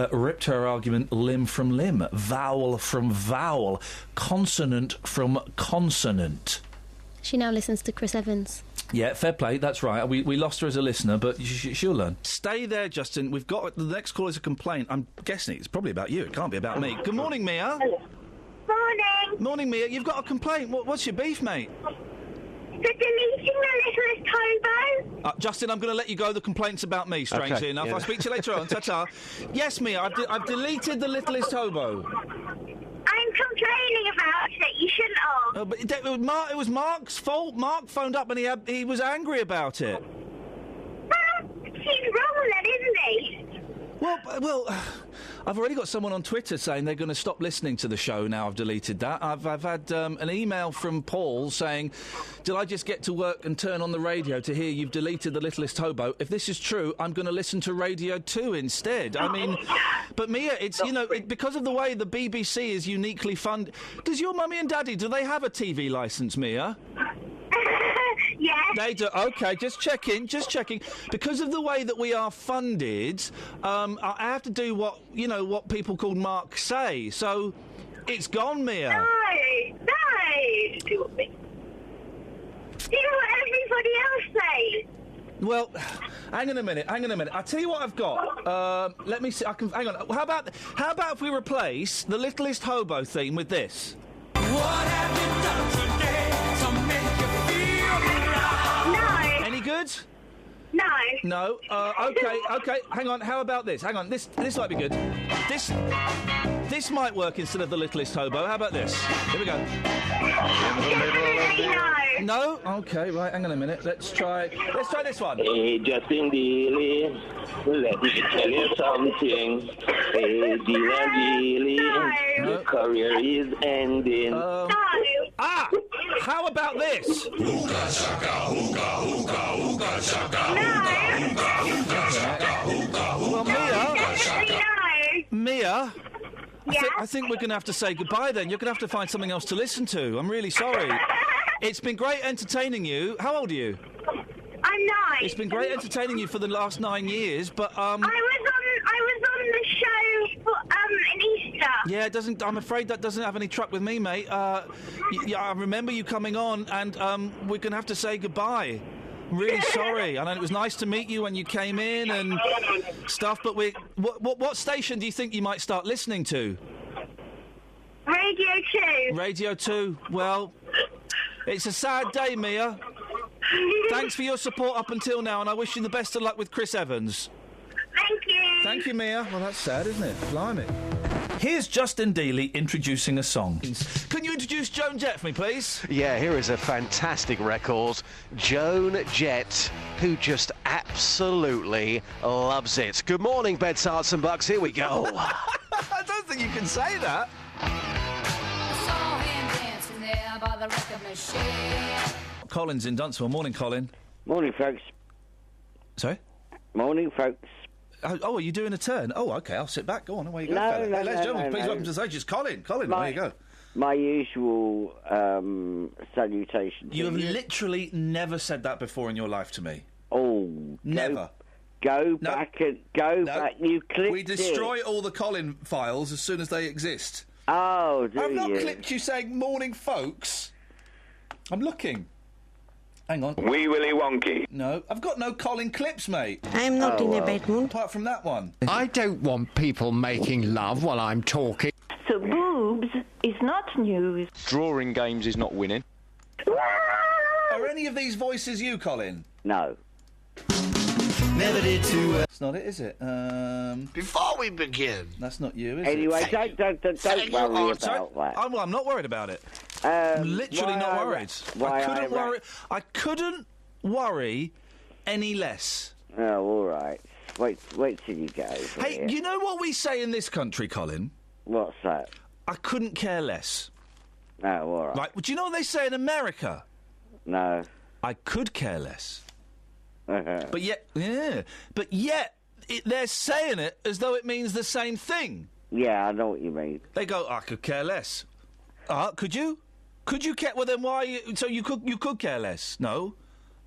ripped her argument limb from limb, vowel from vowel, consonant from consonant. She now listens to Chris Evans. Yeah, fair play, that's right. We lost her as a listener, but she'll learn. Stay there, Justin. We've got... The next call is a complaint. I'm guessing it's probably about you. It can't be about me. Good morning, Mia. Morning. Morning, Mia. You've got a complaint. What's your beef, mate? For deleting the littlest hobo. Justin, I'm going to let you go. The complaint's about me, strangely enough. yeah. I'll speak to you later on. Ta-ta. Yes, Mia, I've deleted the littlest hobo. I'm complaining about it. You shouldn't have. But it was Mark's fault. Mark phoned up and he was angry about it. He's wrong then, isn't he? Well, I've already got someone on Twitter saying they're going to stop listening to the show now I've deleted that. I've had an email from Paul saying, did I just get to work and turn on the radio to hear you've deleted the littlest hobo? If this is true, I'm going to listen to Radio 2 instead. I mean, but Mia, it's, because of the way the BBC is uniquely funded... Does your mummy and daddy, do they have a TV licence, Mia? Yeah. They do. OK, just checking. Because of the way that we are funded, I have to do what people called Mark say. So, it's gone, Mia. No. Do what everybody else says. Well, hang on a minute. I'll tell you what I've got. Let me see. Hang on. How about if we replace the littlest hobo theme with this? What? good? No. No. Okay. Hang on. How about this? Hang on. This might be good. This might work instead of the littlest hobo. How about this? Here we go. No. Okay. Right. Hang on a minute. Let's try this one. Hey, Justin Dealey, let me tell you something. Hey, Dealey, your career is ending. How about this? Hookah shaka, hookah, hookah, hookah shaka, hookah, hookah shaka, hookah, Well, Mia. Yeah? I think we're going to have to say goodbye then. You're going to have to find something else to listen to. I'm really sorry. It's been great entertaining you. How old are you? I'm 9. It's been great entertaining you for the last 9 years, but I was on the show for in Easter. Yeah, it doesn't. I'm afraid that doesn't have any truck with me, mate. I remember you coming on, and we're going to have to say goodbye. I'm really sorry. I know it was nice to meet you when you came in and stuff, but what station do you think you might start listening to? Radio 2. Radio 2. Well, it's a sad day, Mia. Thanks for your support up until now, and I wish you the best of luck with Chris Evans. Thank you. Thank you, Mia. Well, that's sad, isn't it? Blimey. Here's Justin Dealey introducing a song. Can you introduce Joan Jett for me, please? Yeah, here is a fantastic record. Joan Jett, who just absolutely loves it. Good morning, Beds, Hearts and Bucks. Here we go. I don't think you can say that. Colin's in Dunstable. Morning, Colin. Morning, folks. Sorry? Morning, folks. Oh, are you doing a turn? Oh, OK, I'll sit back. Go on, away you go. No, fella. no, Hey, ladies and gentlemen, no, please no. welcome to the stage. It's Colin. Colin, away you go. My usual salutation to You have literally never said that before in your life to me. Oh. Never. Go back. You clipped We destroy all the Colin files as soon as they exist. Oh, do I've not you? clipped you saying morning, folks. I'm looking. Hang on. Wee Willy Wonky. No, I've got no Colin clips, mate. I'm not in a bad mood. Apart from that one. I don't want people making love while I'm talking. So boobs is not news. Drawing games is not winning. Are any of these voices you, Colin? No. Never did to. It's not it, is it? Before we begin. That's not you, is Anyway, it? don't worry about that. Well, I'm not worried about it. Literally why not I worried. why I couldn't worry any less. Oh, all right. Wait till you go. Hey, here. you know what we say in this country, Colin? What's that? I couldn't care less. Oh, all right. Right, well, do you know what they say in America? No. I could care less. But yet, they're saying it as though it means the same thing. Yeah, I know what you mean. They go, I could care less. Could you? Could you care? Well, then why? So you could care less? No.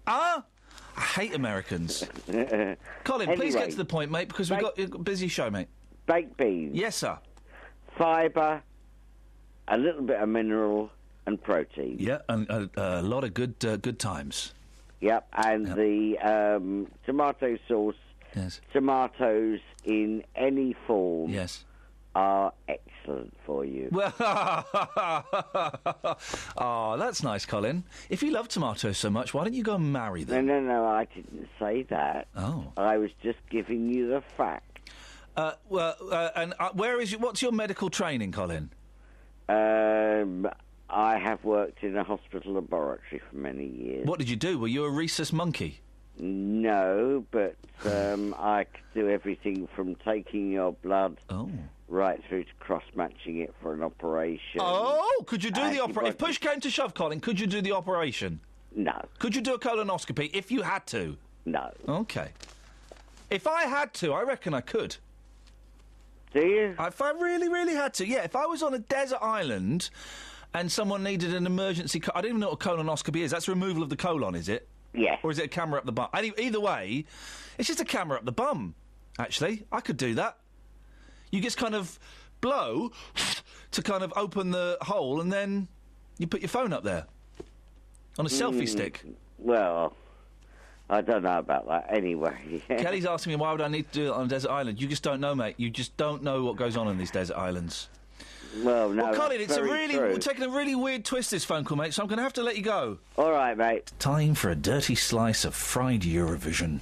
I hate Americans. Colin, please get to the point, mate, because we've got a busy show, mate. Baked beans. Yes, sir. Fibre, a little bit of mineral and protein. Yeah, and a lot of good times. Yep, and the tomato sauce, yes. Tomatoes in any form, yes, are excellent for you. Well, oh, that's nice, Colin. If you love tomatoes so much, why don't you go and marry them? No, I didn't say that. Oh. I was just giving you the fact. What's your medical training, Colin? I have worked in a hospital laboratory for many years. What did you do? Were you a rhesus monkey? No, but I could do everything from taking your blood right through to cross-matching it for an operation. Oh, could you do the operation? If push came to shove, Colin, could you do the operation? No. Could you do a colonoscopy if you had to? No. Okay. If I had to, I reckon I could. Do you? If I really, really had to, yeah. If I was on a desert island and someone needed an emergency... I don't even know what a colonoscopy is. That's removal of the colon, is it? Yeah. Or is it a camera up the bum? Either way, it's just a camera up the bum, actually. I could do that. You just kind of blow to kind of open the hole and then you put your phone up there on a selfie stick. Well, I don't know about that anyway. Kelly's asking me why would I need to do it on a desert island. You just don't know, mate. You just don't know what goes on these desert islands. Well, no. Well, Colin, it's true. taking a really weird twist, this phone call, mate, so I'm going to have to let you go. All right, mate. Time for a dirty slice of fried Eurovision.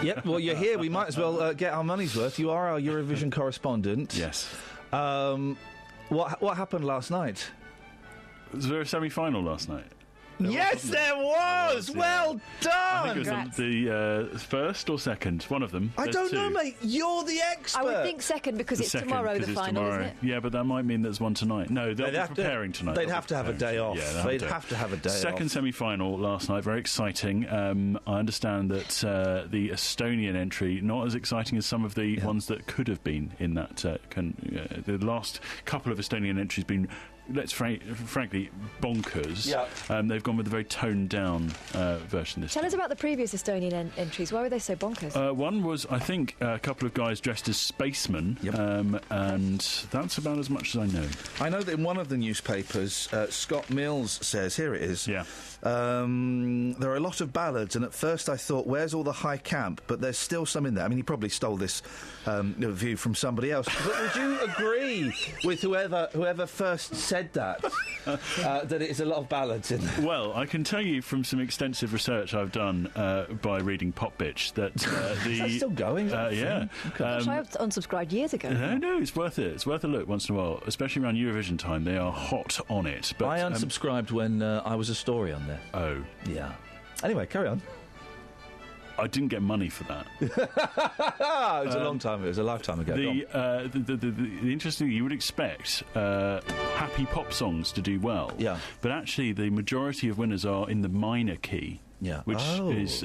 Yep, well, you're here. We might as well get our money's worth. You are our Eurovision correspondent. Yes. What happened last night? Was there a semi-final last night? Yes, there was! Yeah. Well done! I think it was the first or second, one of them. I There's don't two. know, mate. You're the expert. I would think second because The it's second, tomorrow, 'cause the it's final, tomorrow. isn't it? Yeah, but that might mean there's one tonight. No, they'll be preparing tonight. They'd have to have a day off. Yeah, they'd have to have a day off. Second semi-final last night, very exciting. I understand that the Estonian entry, not as exciting as some of the ones that could have been in that. The last couple of Estonian entries been, frankly, bonkers. Yeah. They've gone with a very toned-down version this Tell us about the previous Estonian entries. Why were they so bonkers? One was, I think, a couple of guys dressed as spacemen, and that's about as much as I know. I know that in one of the newspapers, Scott Mills says, here it is, there are a lot of ballads, and at first I thought, where's all the high camp? But there's still some in there. I mean, he probably stole this view from somebody else. But would you agree with whoever first said that it is a lot of ballads in there? Well, I can tell you from some extensive research I've done by reading Pop Bitch that Is that still going? yeah. Gosh, I unsubscribed years ago. No, it's worth it. It's worth a look once in a while, especially around Eurovision time. They are hot on it. But I unsubscribed when I was a story on there. Oh. Yeah. Anyway, carry on. I didn't get money for that. It was a long time ago. It was a lifetime ago. The interesting thing, you would expect happy pop songs to do well. Yeah. But actually, the majority of winners are in the minor key. Yeah. Which is,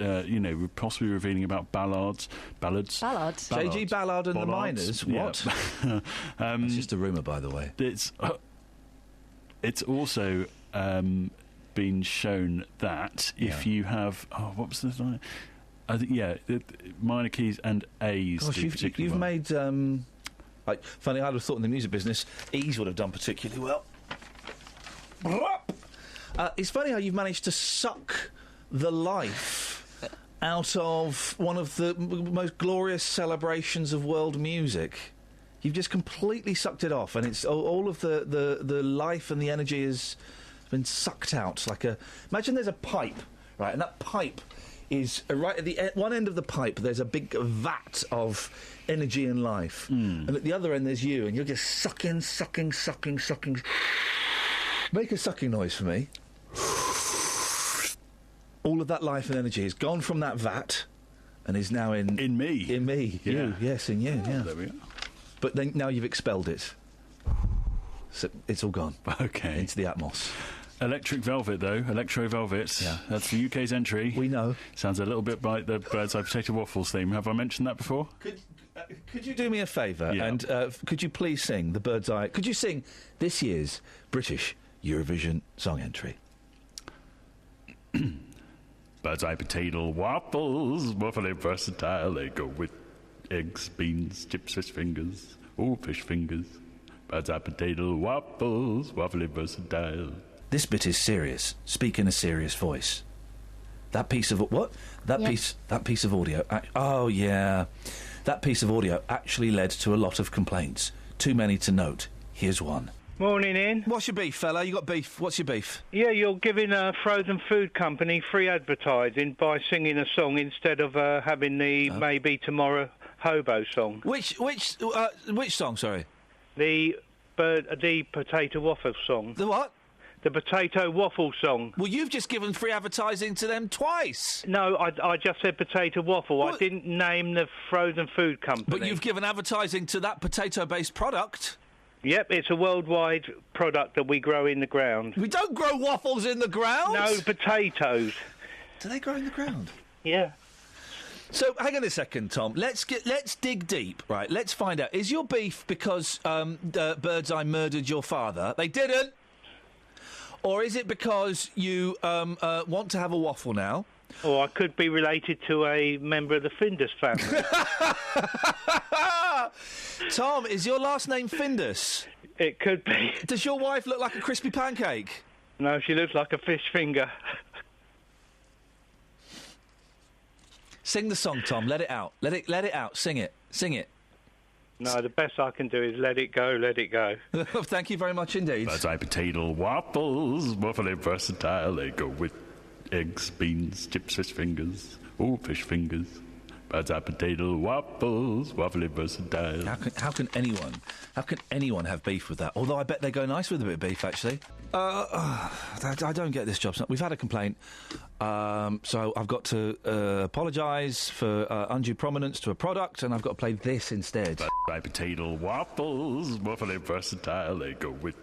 possibly revealing about ballads. J.G. Ballard and the Miners? What? Yeah. It's just a rumour, by the way. It's also been shown that if you have... Oh, what was the line? Minor keys and A's. Gosh, you've made... funny, I'd have thought in the music business, E's would have done particularly well. It's funny how you've managed to suck the life out of one of the most glorious celebrations of world music. You've just completely sucked it off, and it's all of the life and the energy has been sucked out. Imagine there's a pipe, right, and that pipe is right at the one end of the pipe. There's a big vat of energy and life, and at the other end there's you, and you're just sucking. Make a sucking noise for me. All of that life and energy has gone from that vat and is now in me. In me, yeah. You, yes, in you. Yeah. There we are. But then now you've expelled it, so it's all gone. Okay, into the atmos. Electro Velvet, yeah, that's the UK's entry. We know. Sounds a little bit like the Bird's Eye Potato Waffles theme. Have I mentioned that before? Could you do me a favour and could you please sing the Bird's Eye? Could you sing this year's British Eurovision song entry? Bird's Eye Potato Waffles, Waffly versatile. They go with eggs, beans, chips, fish fingers. Oh, fish fingers. Bird's Eye Potato Waffles, Waffly versatile. This bit is serious. Speak in a serious voice. That piece of what? That piece of audio. Oh yeah, that piece of audio actually led to a lot of complaints. Too many to note. Here's one. Morning, Ian. What's your beef, fella? You got beef? What's your beef? Yeah, you're giving a frozen food company free advertising by singing a song instead of having the Maybe Tomorrow Hobo song. Which song? Sorry. The potato waffle song. The what? The potato waffle song. Well, you've just given free advertising to them twice. No, I just said potato waffle. What? I didn't name the frozen food company. But you've given advertising to that potato-based product. Yep, it's a worldwide product that we grow in the ground. We don't grow waffles in the ground. No, potatoes. Do they grow in the ground? Yeah. So, hang on a second, Tom. Let's dig deep, right? Let's find out. Is your beef because Bird's Eye murdered your father? They didn't. Or is it because you want to have a waffle now? Or I could be related to a member of the Findus family. Tom, is your last name Findus? It could be. Does your wife look like a crispy pancake? No, she looks like a fish finger. Sing the song, Tom. Let it out. Let it out. Sing it. Sing it. No, the best I can do is let it go, let it go. Thank you very much indeed. Bird's eye potato waffles, waffly versatile. They go with eggs, beans, chips, fish fingers. Oh, fish fingers. Bird's eye potato waffles, waffly versatile. How can anyone have beef with that? Although I bet they go nice with a bit of beef, actually. I don't get this job. We've had a complaint, so I've got to apologise for undue prominence to a product, and I've got to play this instead. Bird's eye potato waffles, waffly versatile. They go with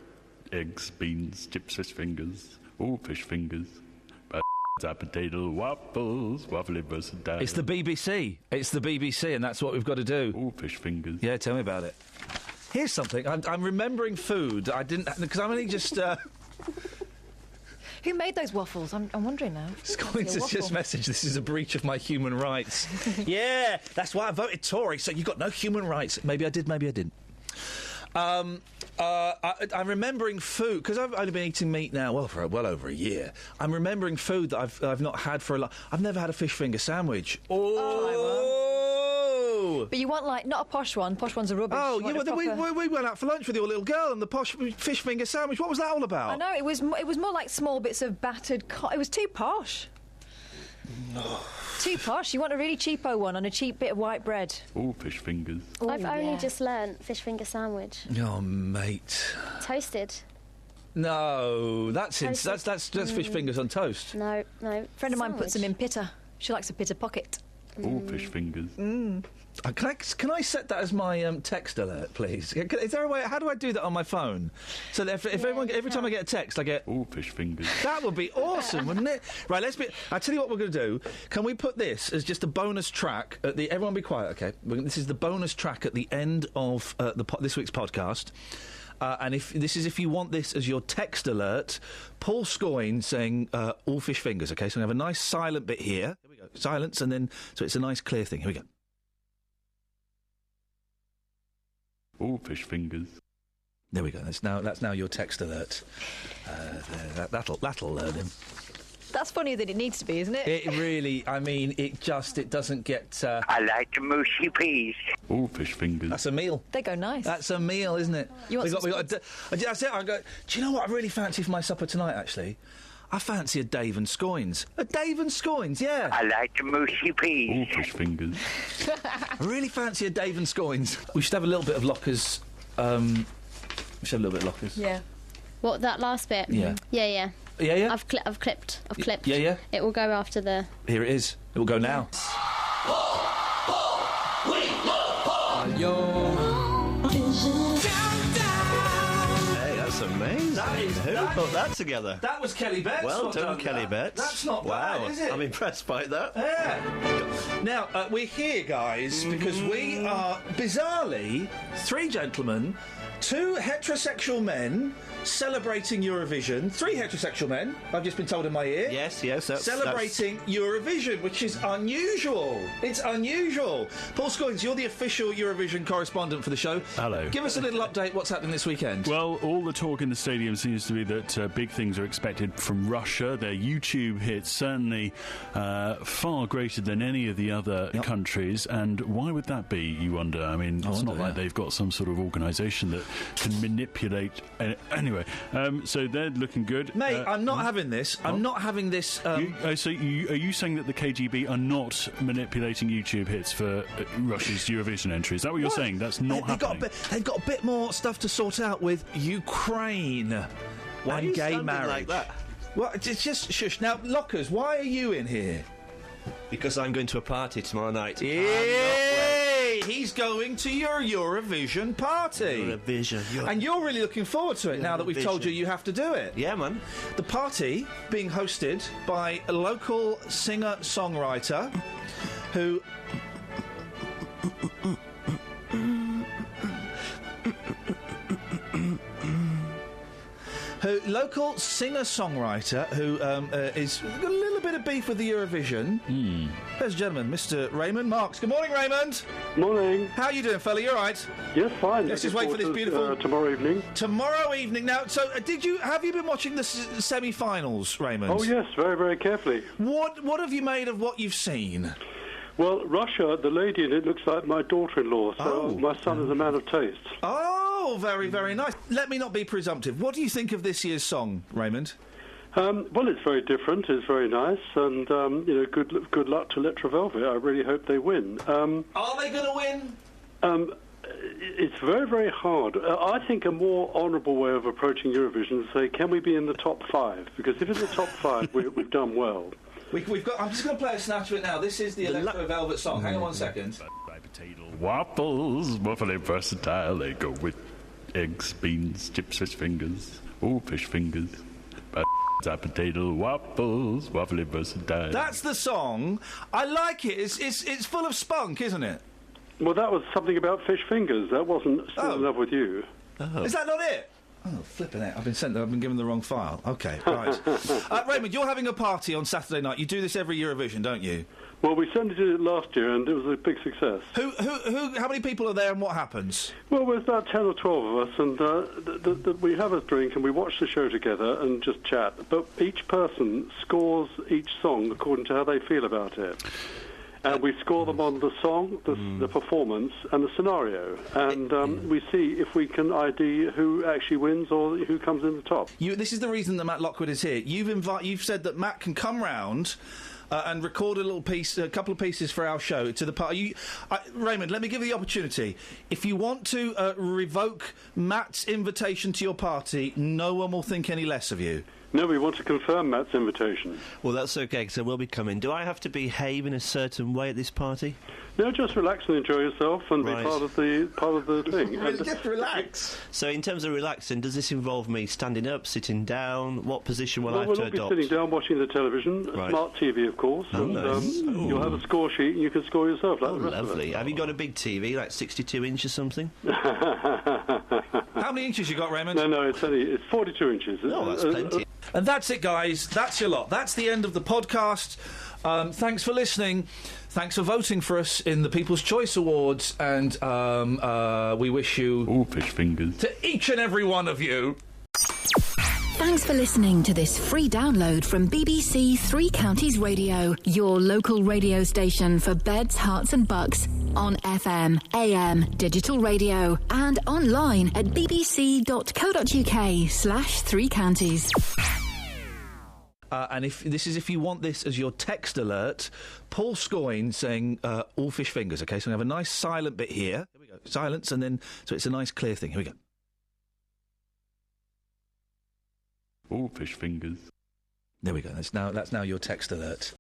eggs, beans, chips, fish fingers. Oh, fish fingers. Bird's eye potato waffles, waffly versatile. It's the BBC. It's the BBC, and that's what we've got to do. Oh, fish fingers. Yeah, tell me about it. Here's something. I'm remembering food. I didn't, because I'm only just. Who made those waffles? I'm wondering now. Scoins has just messaged, this is a breach of my human rights. Yeah, that's why I voted Tory, so you've got no human rights. Maybe I did, maybe I didn't. I'm remembering food, because I've only been eating meat now, for well over a year. I'm remembering food that I've not had for a long... I've never had a fish finger sandwich. But you want, like, not a posh one. Posh ones are rubbish. Oh, yeah, we went out for lunch with your little girl and the posh fish finger sandwich. What was that all about? I know, it was more like small bits of battered... it was too posh. Too posh. You want a really cheapo one on a cheap bit of white bread. Oh, fish fingers. Ooh, I've only just learnt fish finger sandwich. Oh, mate. Toasted. No, that's fish fingers on toast. No. Friend of mine puts them in pitta. She likes a pitta pocket. Oh, fish fingers. Can I set that as my text alert, please? Is there a way? How do I do that on my phone? So that every time I get a text, I get... Oh, fish fingers. That would be awesome, wouldn't it? Right, I'll tell you what we're going to do. Can we put this as just a bonus track at the... Everyone be quiet, OK? This is the bonus track at the end of this week's podcast. And if you want this as your text alert, Paul Scoyne saying all fish fingers, OK? So we have a nice silent bit here. Here we go. Silence, and then... So it's a nice clear thing. Here we go. Oh, fish fingers. There we go. That's now your text alert. That'll learn him. That's funnier than it needs to be, isn't it? It really. I mean, it doesn't get. I like the mushy peas. Oh, fish fingers. That's a meal. They go nice. That's a meal, isn't it? That's it. I go. Do you know what I really fancy for my supper tonight? Actually, I fancy a Dave and Scoynes. A Dave and Scoynes, yeah. I like the mushy peas. Oh, fish fingers. I really fancy a Dave and Scoynes. We should have a little bit of Lockers. We should have a little bit of Lockers. Yeah. What, that last bit? Yeah. Yeah. Yeah. I've clipped. Yeah. It will go after the... Here it is. It will go now. Hey, that's amazing. Who put that together? That was Kelly Betts. Well done, Kelly Betts. That's not bad, is it? I'm impressed by that. Yeah. Now, we're here, guys, because we are, bizarrely, three gentlemen, two heterosexual men celebrating Eurovision. Three heterosexual men, I've just been told in my ear. Yes. Celebrating Eurovision, which is unusual. It's unusual. Paul Scoynes, you're the official Eurovision correspondent for the show. Hello. Give us a little update. What's happening this weekend? Well, all the talk in the stadium seems to be that big things are expected from Russia. Their YouTube hits certainly far greater than any of the other countries. And why would that be, you wonder? I mean, it's not like they've got some sort of organisation that can manipulate... Anyway, so they're looking good. Mate, I'm not having this. I'm not having this... So are you saying that the KGB are not manipulating YouTube hits for Russia's Eurovision entry? Is that what you're saying? That's not happening? They've got a bit more stuff to sort out with Ukraine Why and are you gay standing marriage. like that? Well, it's just... Shush. Now, Lockers, why are you in here? Because I'm going to a party tomorrow night. Yay! He's going to your Eurovision party. Eurovision. And you're really looking forward to it now that we've told you have to do it. Yeah, man. The party being hosted by a local singer-songwriter who... local singer-songwriter who is a little bit of beef with the Eurovision. There's a gentleman, Mr. Raymond Marks. Good morning, Raymond. Morning. How are you doing, fella? You all right? Yes, fine. Let's just wait for this beautiful... tomorrow evening. Tomorrow evening. Now, so have you been watching the semi-finals, Raymond? Oh, yes, very, very carefully. What have you made of what you've seen? Well, Russia, the lady in it looks like my daughter-in-law, so my son is a man of taste. Oh, very, very nice. Let me not be presumptive. What do you think of this year's song, Raymond? Well, it's very different. It's very nice, and good luck to Electra Velvet. I really hope they win. Are they going to win? It's very, very hard. I think a more honourable way of approaching Eurovision is to say, can we be in the top 5? Because if it's the top 5, we've done well. We've got. I'm just going to play a snatch of it now. This is the Electro Velvet song. Hang on 1 second. Waffles, Waffly versatile. They go with eggs, beans, chips, fish fingers. Oh, fish fingers. Potato waffles, Waffly versatile. That's the song. I like it. It's full of spunk, isn't it? Well, that was something about fish fingers. That wasn't Still in Love with You. Oh. Is that not it? Oh, flipping it. I've been given the wrong file. OK, right. Raymond, you're having a party on Saturday night. You do this every Eurovision, don't you? Well, we certainly did it last year, and it was a big success. How many people are there, and what happens? Well, there's about 10 or 12 of us, and we have a drink, and we watch the show together and just chat. But each person scores each song according to how they feel about it. And we score them on the song, the performance, and the scenario. And we see if we can ID who actually wins or who comes in the top. This is the reason that Matt Lockwood is here. You've said that Matt can come round and record a couple of pieces for our show to the party. Raymond, let me give you the opportunity. If you want to revoke Matt's invitation to your party, no one will think any less of you. No, we want to confirm Matt's invitation. Well, that's okay, because I will be coming. Do I have to behave in a certain way at this party? No, just relax and enjoy yourself and be part of the thing. Just relax. So, in terms of relaxing, does this involve me standing up, sitting down? What position will I have to adopt? We'll be sitting down watching the television, smart TV, of course. Oh, and nice. You'll have a score sheet and you can score yourself. Like the rest lovely. of us. Have you got a big TV, like 62 inch or something? How many inches you got, Raymond? No, it's 42 inches. Oh, that's plenty. And that's it, guys. That's your lot. That's the end of the podcast. Thanks for listening. Thanks for voting for us in the People's Choice Awards. And we wish you... Oh, fish fingers. To each and every one of you... Thanks for listening to this free download from BBC Three Counties Radio, your local radio station for beds, hearts and bucks, on FM, AM, digital radio, and online at bbc.co.uk/Three Counties. And if you want this as your text alert, Paul Scoyne saying all fish fingers, OK? So we have a nice silent bit here. Here we go. Silence, and then... So it's a nice clear thing. Here we go. Oh, fish fingers. There we go. That's now your text alert.